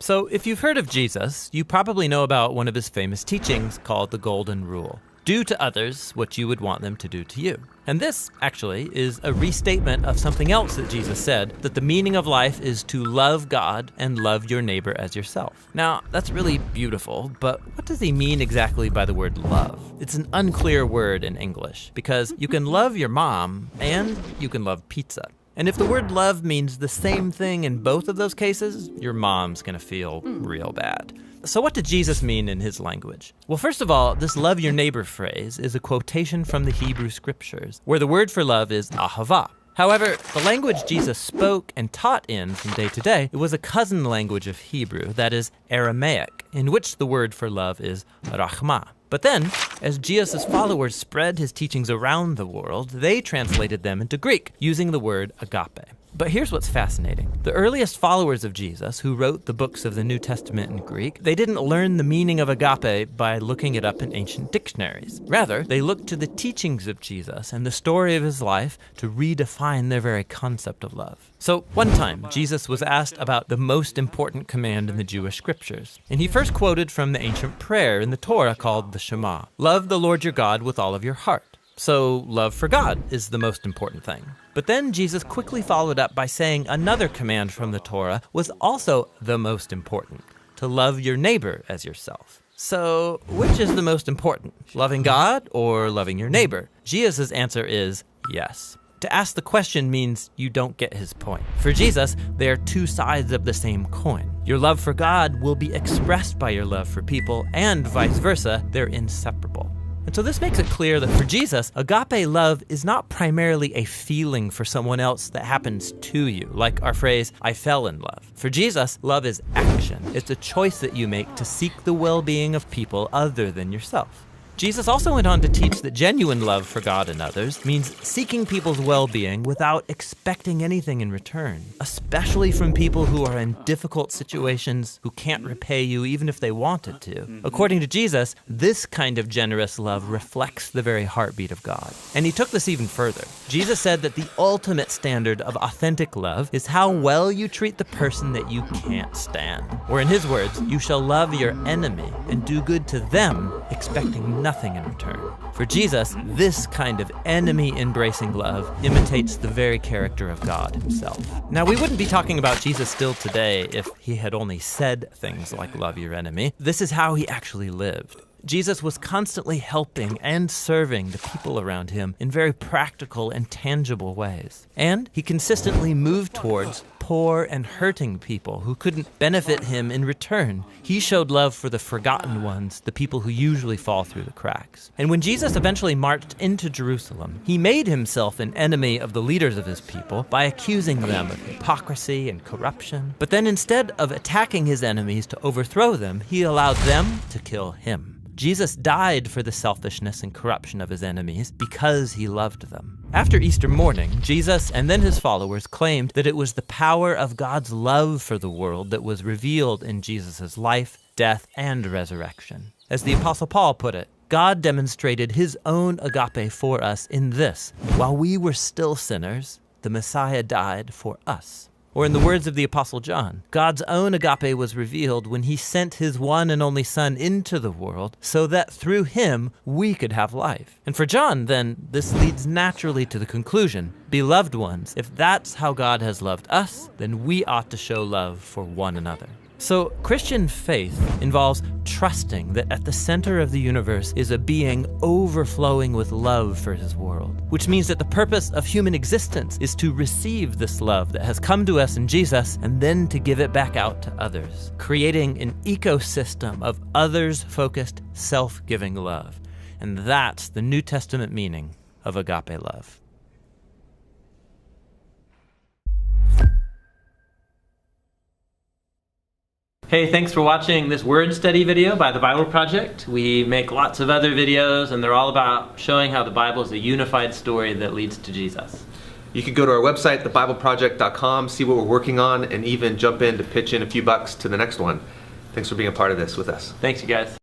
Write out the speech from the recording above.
So if you've heard of Jesus, you probably know about one of his famous teachings called the Golden Rule. Do to others what you would want them to do to you. And this, actually, is a restatement of something else that Jesus said, that the meaning of life is to love God and love your neighbor as yourself. Now, that's really beautiful, but what does he mean exactly by the word love? It's an unclear word in English, because you can love your mom and you can love pizza. And if the word love means the same thing in both of those cases, your mom's gonna feel real bad. So what did Jesus mean in his language? Well, first of all, this love your neighbor phrase is a quotation from the Hebrew scriptures, where the word for love is ahava. However, the language Jesus spoke and taught in from day to day, it was a cousin language of Hebrew, that is Aramaic, in which the word for love is rachma. But then, as Jesus' followers spread his teachings around the world, they translated them into Greek, using the word agape. But here's what's fascinating. The earliest followers of Jesus, who wrote the books of the New Testament in Greek, they didn't learn the meaning of agape by looking it up in ancient dictionaries. Rather, they looked to the teachings of Jesus and the story of his life to redefine their very concept of love. So one time, Jesus was asked about the most important command in the Jewish scriptures. And he first quoted from the ancient prayer in the Torah called the Shema. Love the Lord your God with all of your heart. So love for God is the most important thing. But then Jesus quickly followed up by saying another command from the Torah was also the most important, to love your neighbor as yourself. So which is the most important, loving God or loving your neighbor? Jesus' answer is yes. To ask the question means you don't get his point. For Jesus, they are two sides of the same coin. Your love for God will be expressed by your love for people, and vice versa, they're inseparable. And so this makes it clear that for Jesus, agape love is not primarily a feeling for someone else that happens to you, like our phrase, I fell in love. For Jesus, love is action. It's a choice that you make to seek the well-being of people other than yourself. Jesus also went on to teach that genuine love for God and others means seeking people's well-being without expecting anything in return, especially from people who are in difficult situations, who can't repay you even if they wanted to. According to Jesus, this kind of generous love reflects the very heartbeat of God. And he took this even further. Jesus said that the ultimate standard of authentic love is how well you treat the person that you can't stand. Or in his words, you shall love your enemy and do good to them, expecting nothing in return. For Jesus, this kind of enemy-embracing love imitates the very character of God himself. Now, we wouldn't be talking about Jesus still today if he had only said things like love your enemy. This is how he actually lived. Jesus was constantly helping and serving the people around him in very practical and tangible ways. And he consistently moved towards poor and hurting people who couldn't benefit him in return. He showed love for the forgotten ones, the people who usually fall through the cracks. And when Jesus eventually marched into Jerusalem, he made himself an enemy of the leaders of his people by accusing them of hypocrisy and corruption. But then instead of attacking his enemies to overthrow them, he allowed them to kill him. Jesus died for the selfishness and corruption of his enemies because he loved them. After Easter morning, Jesus and then his followers claimed that it was the power of God's love for the world that was revealed in Jesus' life, death, and resurrection. As the Apostle Paul put it, God demonstrated his own agape for us in this: while we were still sinners, the Messiah died for us. Or in the words of the Apostle John, God's own agape was revealed when he sent his one and only Son into the world so that through him we could have life. And for John, then, this leads naturally to the conclusion, beloved ones, if that's how God has loved us, then we ought to show love for one another. So Christian faith involves trusting that at the center of the universe is a being overflowing with love for his world, which means that the purpose of human existence is to receive this love that has come to us in Jesus and then to give it back out to others, creating an ecosystem of others-focused, self-giving love. And that's the New Testament meaning of agape love. Hey, thanks for watching this word study video by the Bible Project. We make lots of other videos, and they're all about showing how the Bible is a unified story that leads to Jesus. You can go to our website, thebibleproject.com, see what we're working on, and even jump in to pitch in a few bucks to the next one. Thanks for being a part of this with us. Thanks, you guys.